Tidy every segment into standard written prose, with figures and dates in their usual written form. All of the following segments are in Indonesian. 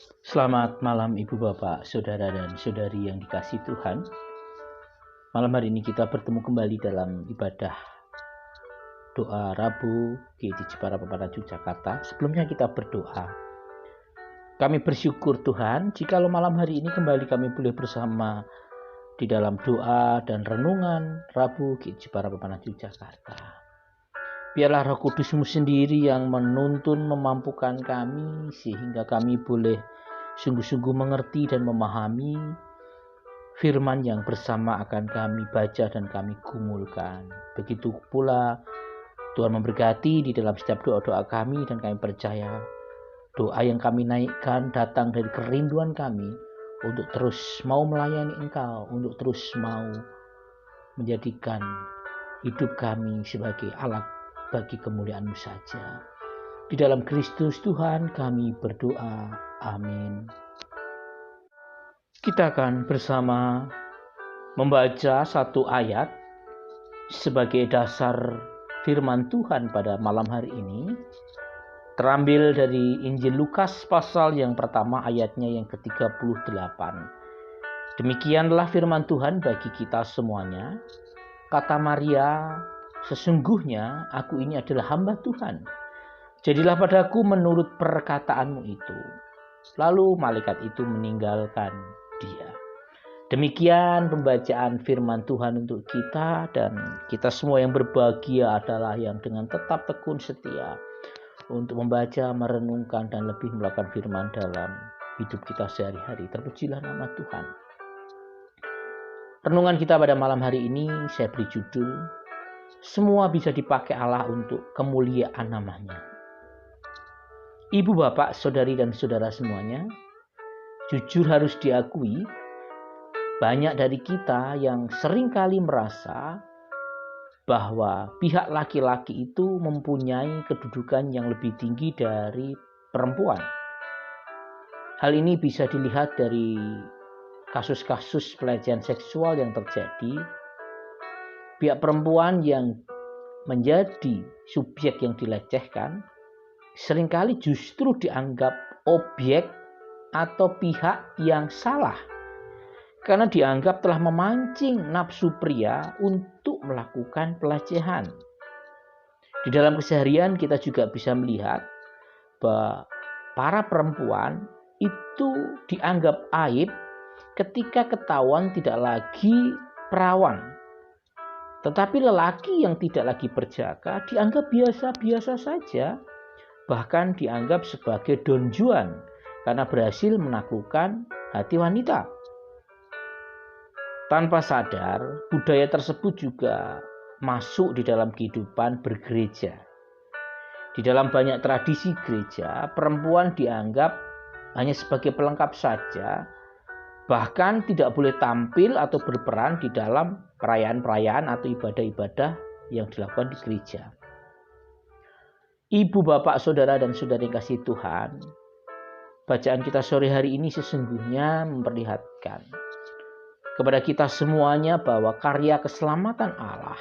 Selamat malam Ibu Bapak, Saudara dan Saudari yang dikasihi Tuhan. Malam hari ini kita bertemu kembali dalam ibadah doa Rabu GEI Jepara Peparan Jakarta. Sebelumnya kita berdoa. Kami bersyukur Tuhan, jikalau malam hari ini kembali kami boleh bersama di dalam doa dan renungan Rabu GEI Jepara Peparan Jakarta. Biarlah Roh Kudus-Mu sendiri yang menuntun, memampukan kami sehingga kami boleh sungguh-sungguh mengerti dan memahami firman yang bersama akan kami baca dan kami gumulkan. Begitu pula Tuhan memberkati di dalam setiap doa-doa kami, dan kami percaya doa yang kami naikkan datang dari kerinduan kami untuk terus mau melayani Engkau, untuk terus mau menjadikan hidup kami sebagai alat bagi kemuliaan-Mu saja. Di dalam Kristus Tuhan kami berdoa. Amin. Kita akan bersama membaca satu ayat sebagai dasar firman Tuhan pada malam hari ini. Terambil dari Injil Lukas pasal yang pertama ayatnya yang ke-38. Demikianlah firman Tuhan bagi kita semuanya. Kata Maria, sesungguhnya aku ini adalah hamba Tuhan. Jadilah padaku menurut perkataanmu itu. Lalu malaikat itu meninggalkan dia. Demikian pembacaan firman Tuhan untuk kita, dan kita semua yang berbahagia adalah yang dengan tetap tekun setia untuk membaca, merenungkan, dan lebih melakukan firman dalam hidup kita sehari-hari. Terpujilah nama Tuhan. Renungan kita pada malam hari ini saya beri judul, semua bisa dipakai Allah untuk kemuliaan namanya. Ibu, Bapak, Saudari, dan Saudara semuanya, jujur harus diakui, banyak dari kita yang seringkali merasa bahwa pihak laki-laki itu mempunyai kedudukan yang lebih tinggi dari perempuan. Hal ini bisa dilihat dari kasus-kasus pelecehan seksual yang terjadi. Pihak perempuan yang menjadi subjek yang dilecehkan seringkali justru dianggap objek atau pihak yang salah, karena dianggap telah memancing nafsu pria untuk melakukan pelecehan. Di dalam keseharian kita juga bisa melihat bahwa para perempuan itu dianggap aib ketika ketahuan tidak lagi perawan. Tetapi lelaki yang tidak lagi berjaga dianggap biasa-biasa saja, bahkan dianggap sebagai Don Juan karena berhasil menaklukkan hati wanita. Tanpa sadar, budaya tersebut juga masuk di dalam kehidupan bergereja. Di dalam banyak tradisi gereja, perempuan dianggap hanya sebagai pelengkap saja, bahkan tidak boleh tampil atau berperan di dalam perayaan-perayaan atau ibadah-ibadah yang dilakukan di gereja. Ibu, Bapak, Saudara, dan Saudari kasih Tuhan, bacaan kita sore hari ini sesungguhnya memperlihatkan kepada kita semuanya bahwa karya keselamatan Allah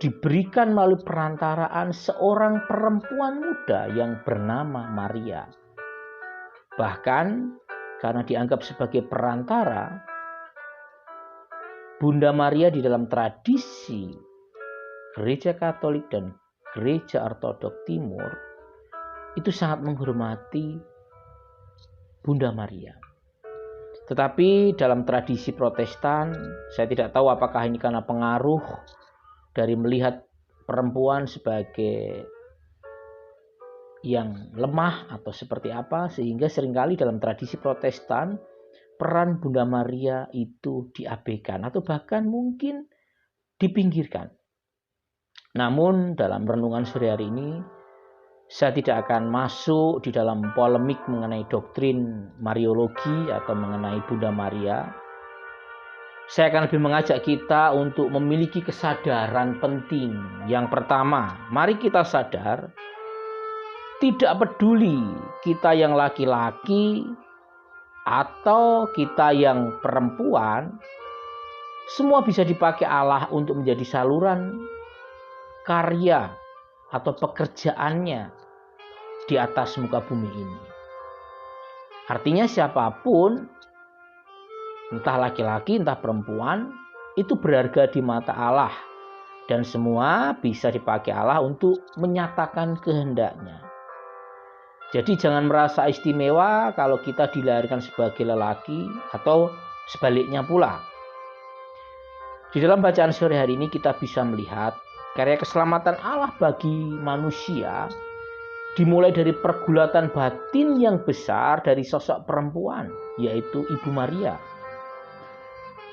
diberikan melalui perantaraan seorang perempuan muda yang bernama Maria. Bahkan karena dianggap sebagai perantara, Bunda Maria di dalam tradisi Gereja Katolik dan Gereja Ortodok Timur itu sangat menghormati Bunda Maria. Tetapi dalam tradisi Protestan, saya tidak tahu apakah ini karena pengaruh dari melihat perempuan sebagai yang lemah atau seperti apa, sehingga seringkali dalam tradisi Protestan peran Bunda Maria itu diabaikan atau bahkan mungkin dipinggirkan. Namun dalam renungan sore hari ini, saya tidak akan masuk di dalam polemik mengenai doktrin Mariologi atau mengenai Bunda Maria. Saya akan lebih mengajak kita untuk memiliki kesadaran penting. Yang pertama, mari kita sadar, tidak peduli kita yang laki-laki atau kita yang perempuan, semua bisa dipakai Allah untuk menjadi saluran karya atau pekerjaannya di atas muka bumi ini. Artinya siapapun, entah laki-laki, entah perempuan, itu berharga di mata Allah. Dan semua bisa dipakai Allah untuk menyatakan kehendaknya. Jadi jangan merasa istimewa kalau kita dilahirkan sebagai lelaki atau sebaliknya pula. Di dalam bacaan sore hari ini kita bisa melihat karya keselamatan Allah bagi manusia dimulai dari pergulatan batin yang besar dari sosok perempuan, yaitu Ibu Maria.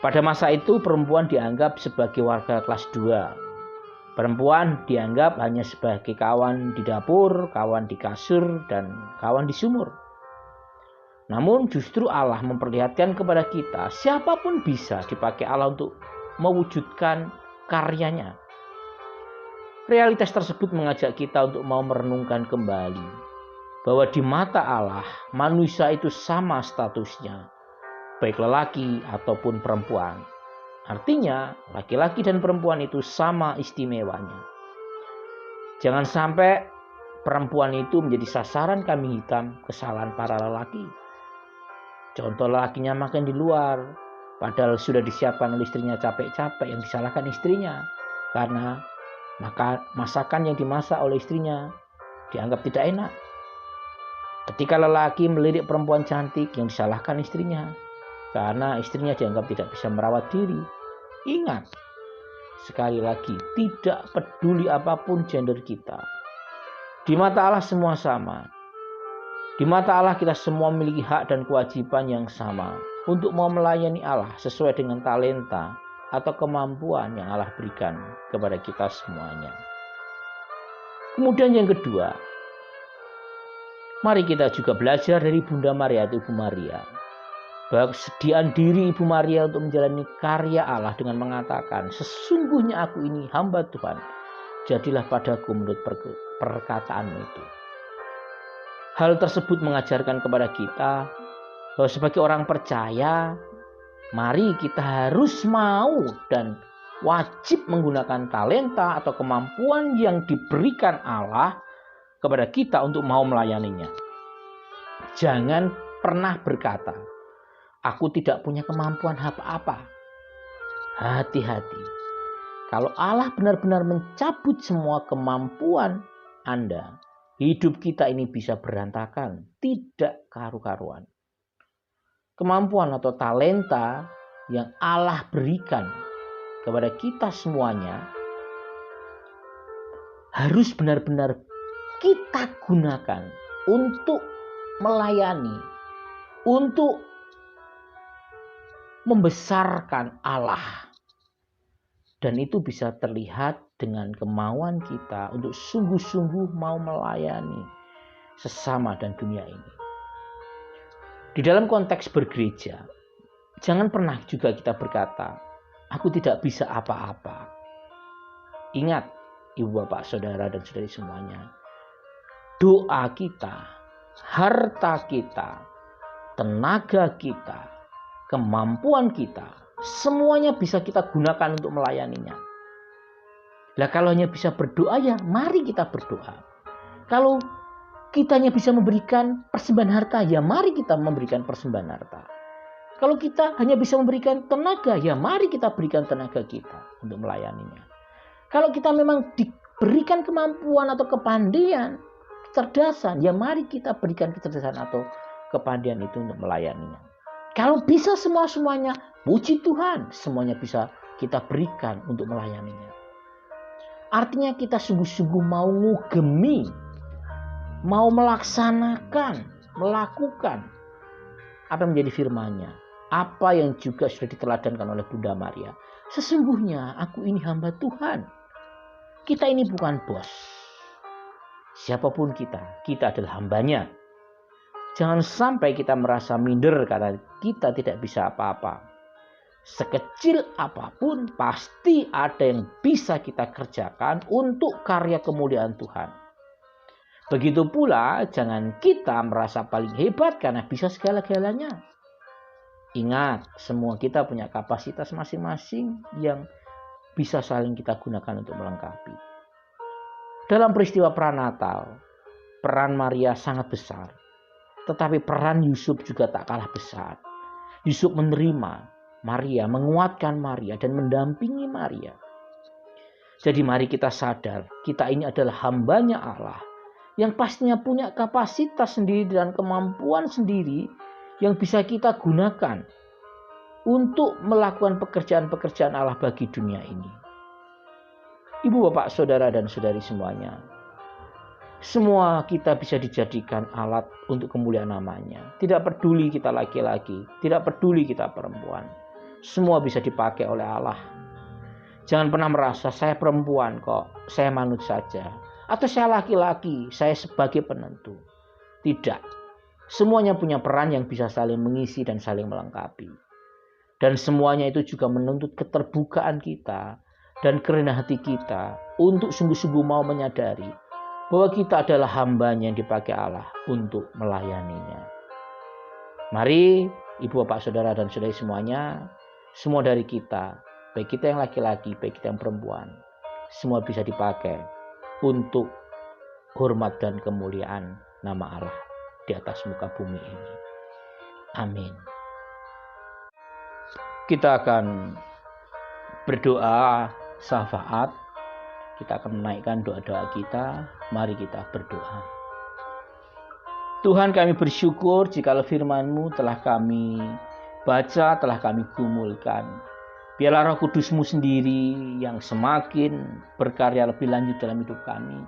Pada masa itu perempuan dianggap sebagai warga kelas 2. Perempuan dianggap hanya sebagai kawan di dapur, kawan di kasur, dan kawan di sumur. Namun justru Allah memperlihatkan kepada kita, siapapun bisa dipakai Allah untuk mewujudkan karyanya. Realitas tersebut mengajak kita untuk mau merenungkan kembali bahwa di mata Allah manusia itu sama statusnya, baik lelaki ataupun perempuan. Artinya laki-laki dan perempuan itu sama istimewanya. Jangan sampai perempuan itu menjadi sasaran kambing hitam kesalahan para lelaki. Contoh, lelakinya makan di luar, padahal sudah disiapkan oleh istrinya capek-capek, yang disalahkan istrinya. Karena masakan yang dimasak oleh istrinya dianggap tidak enak. Ketika lelaki melirik perempuan cantik, yang disalahkan istrinya. Karena istrinya dianggap tidak bisa merawat diri. Ingat, sekali lagi, tidak peduli apapun gender kita. Di mata Allah semua sama. Di mata Allah kita semua memiliki hak dan kewajiban yang sama untuk mau melayani Allah sesuai dengan talenta atau kemampuan yang Allah berikan kepada kita semuanya. Kemudian yang kedua, mari kita juga belajar dari Bunda Maria atau Ibu Maria. Bahwa kesediaan diri Ibu Maria untuk menjalani karya Allah dengan mengatakan, sesungguhnya aku ini hamba Tuhan, jadilah padaku menurut perkataanmu itu. Hal tersebut mengajarkan kepada kita bahwa sebagai orang percaya, mari kita harus mau dan wajib menggunakan talenta atau kemampuan yang diberikan Allah kepada kita untuk mau melayaninya. Jangan pernah berkata, aku tidak punya kemampuan apa-apa. Hati-hati. Kalau Allah benar-benar mencabut semua kemampuan Anda, hidup kita ini bisa berantakan, tidak karu-karuan. Kemampuan atau talenta yang Allah berikan kepada kita semuanya harus benar-benar kita gunakan untuk melayani, untuk membesarkan Allah. Dan itu bisa terlihat dengan kemauan kita untuk sungguh-sungguh mau melayani sesama dan dunia ini. Di dalam konteks bergereja, jangan pernah juga kita berkata, aku tidak bisa apa-apa. Ingat, ibu bapak, saudara dan saudari semuanya, doa kita, harta kita, tenaga kita, kemampuan kita, semuanya bisa kita gunakan untuk melayaninya. Lah kalau hanya bisa berdoa, ya mari kita berdoa. Kalau kita hanya bisa memberikan persembahan harta, ya mari kita memberikan persembahan harta. Kalau kita hanya bisa memberikan tenaga, ya mari kita berikan tenaga kita untuk melayaninya. Kalau kita memang diberikan kemampuan atau kepandaian, kecerdasan, ya mari kita berikan kecerdasan atau kepandaian itu untuk melayaninya. Kalau bisa semuanya, puji Tuhan, semuanya bisa kita berikan untuk melayaninya. Artinya kita sungguh-sungguh mau ngugemi, mau melaksanakan, melakukan apa yang menjadi firman-Nya, apa yang juga sudah diteladankan oleh Bunda Maria. Sesungguhnya aku ini hamba Tuhan. Kita ini bukan bos. Siapapun kita adalah hambanya. Jangan sampai kita merasa minder karena kita tidak bisa apa-apa. Sekecil apapun pasti ada yang bisa kita kerjakan untuk karya kemuliaan Tuhan. Begitu pula jangan kita merasa paling hebat karena bisa segala-galanya. Ingat, semua kita punya kapasitas masing-masing yang bisa saling kita gunakan untuk melengkapi. Dalam peristiwa pranatal, peran Maria sangat besar. Tetapi peran Yusuf juga tak kalah besar. Yusuf menerima Maria, menguatkan Maria dan mendampingi Maria. Jadi mari kita sadar, kita ini adalah hambanya Allah yang pastinya punya kapasitas sendiri dan kemampuan sendiri yang bisa kita gunakan untuk melakukan pekerjaan-pekerjaan Allah bagi dunia ini. Ibu, bapak, saudara, dan saudari semuanya, semua kita bisa dijadikan alat untuk kemuliaan namanya. Tidak peduli kita laki-laki, tidak peduli kita perempuan. Semua bisa dipakai oleh Allah. Jangan pernah merasa saya perempuan kok, saya manut saja. Atau saya laki-laki, saya sebagai penentu. Tidak. Semuanya punya peran yang bisa saling mengisi dan saling melengkapi. Dan semuanya itu juga menuntut keterbukaan kita dan kerendahan hati kita untuk sungguh-sungguh mau menyadari bahwa kita adalah hambanya yang dipakai Allah untuk melayaninya. Mari ibu, bapak, saudara, dan saudari semuanya, semua dari kita, baik kita yang laki-laki, baik kita yang perempuan, semua bisa dipakai untuk hormat dan kemuliaan nama Allah di atas muka bumi ini. Amin. Kita akan berdoa syafaat. Kita akan menaikkan doa-doa kita. Mari kita berdoa. Tuhan, kami bersyukur jikalau firman-Mu telah kami baca, telah kami gumulkan. Biarlah Roh Kudus-Mu sendiri yang semakin berkarya lebih lanjut dalam hidup kami.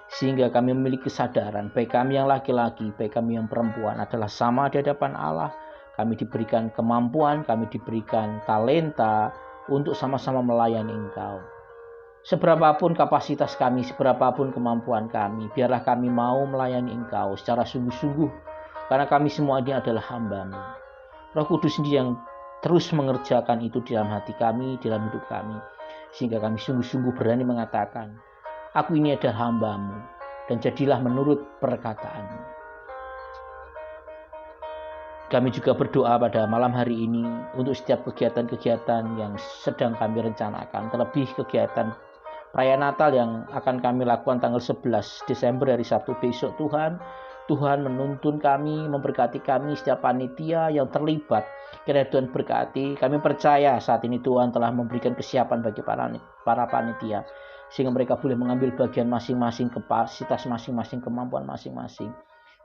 Sehingga kami memiliki kesadaran, baik kami yang laki-laki, baik kami yang perempuan adalah sama di hadapan Allah. Kami diberikan kemampuan, kami diberikan talenta untuk sama-sama melayani Engkau. Seberapapun kapasitas kami, seberapapun kemampuan kami, biarlah kami mau melayani Engkau secara sungguh-sungguh, karena kami semua ini adalah hamba-Mu. Roh Kudus sendiri yang terus mengerjakan itu di dalam hati kami, di dalam hidup kami, sehingga kami sungguh-sungguh berani mengatakan, aku ini adalah hamba-Mu, dan jadilah menurut perkataan-Mu. Kami juga berdoa pada malam hari ini untuk setiap kegiatan-kegiatan yang sedang kami rencanakan, terlebih kegiatan perayaan Natal yang akan kami lakukan tanggal 11 Desember hari Sabtu besok. Tuhan menuntun kami, memberkati kami, setiap panitia yang terlibat. Kiranya Tuhan berkati. Kami percaya saat ini Tuhan telah memberikan kesiapan bagi para panitia, sehingga mereka boleh mengambil bagian masing-masing, kapasitas masing-masing, kemampuan masing-masing,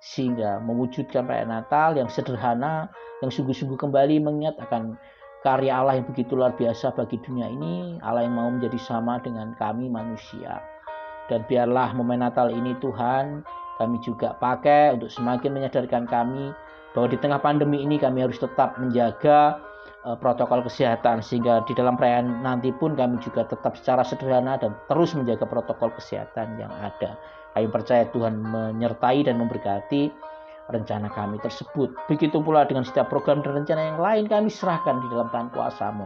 sehingga mewujudkan perayaan Natal yang sederhana, yang sungguh-sungguh kembali mengingat akan karya Allah yang begitu luar biasa bagi dunia ini, Allah yang mau menjadi sama dengan kami manusia. Dan biarlah momen Natal ini Tuhan, kami juga pakai untuk semakin menyadarkan kami bahwa di tengah pandemi ini kami harus tetap menjaga protokol kesehatan, sehingga di dalam perayaan nanti pun kami juga tetap secara sederhana dan terus menjaga protokol kesehatan yang ada. Kami percaya Tuhan menyertai dan memberkati rencana kami tersebut. Begitu pula dengan setiap program dan rencana yang lain, kami serahkan di dalam tangan kuasa-Mu.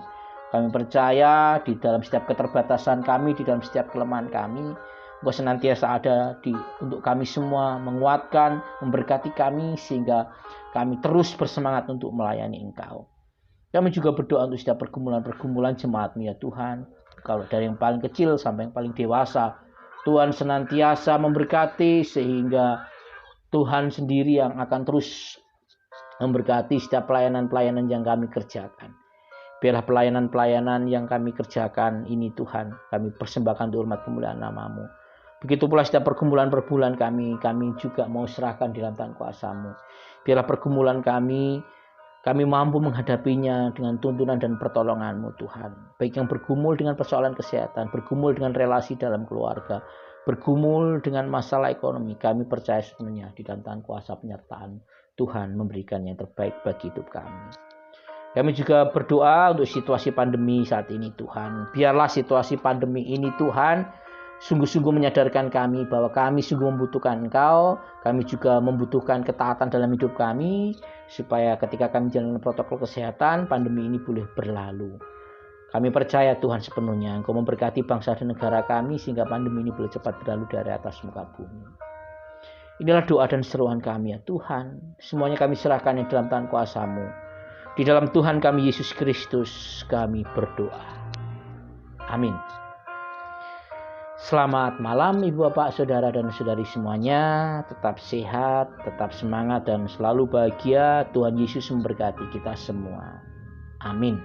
Kami percaya di dalam setiap keterbatasan kami, di dalam setiap kelemahan kami, Engkau senantiasa ada untuk kami semua, menguatkan, memberkati kami, sehingga kami terus bersemangat untuk melayani Engkau. Kami juga berdoa untuk setiap pergumulan-pergumulan jemaat-Mu ya Tuhan. Kalau dari yang paling kecil sampai yang paling dewasa, Tuhan senantiasa memberkati, sehingga Tuhan sendiri yang akan terus memberkati setiap pelayanan-pelayanan yang kami kerjakan. Biarlah pelayanan-pelayanan yang kami kerjakan ini Tuhan, kami persembahkan untuk hormat kemuliaan nama-Mu. Begitu pula setiap pergumulan-pergumulan kami juga mau serahkan di dalam tangan kuasa-Mu. Biarlah pergumulan kami mampu menghadapinya dengan tuntunan dan pertolongan-Mu Tuhan. Baik yang bergumul dengan persoalan kesehatan, bergumul dengan relasi dalam keluarga, bergumul dengan masalah ekonomi, kami percaya sepenuhnya di dalam tangan kuasa penyertaan Tuhan memberikan yang terbaik bagi hidup kami. Kami juga berdoa untuk situasi pandemi saat ini Tuhan. Biarlah situasi pandemi ini Tuhan sungguh-sungguh menyadarkan kami bahwa kami sungguh membutuhkan Engkau. Kami juga membutuhkan ketaatan dalam hidup kami, supaya ketika kami menjalankan protokol kesehatan, pandemi ini boleh berlalu. Kami percaya Tuhan sepenuhnya Engkau memberkati bangsa dan negara kami, sehingga pandemi ini boleh cepat berlalu dari atas muka bumi. Inilah doa dan seruan kami ya Tuhan. Semuanya kami serahkan di dalam tangan kuasa-Mu. Di dalam Tuhan kami Yesus Kristus kami berdoa. Amin. Selamat malam Ibu Bapak, Saudara dan Saudari semuanya. Tetap sehat, tetap semangat dan selalu bahagia. Tuhan Yesus memberkati kita semua. Amin.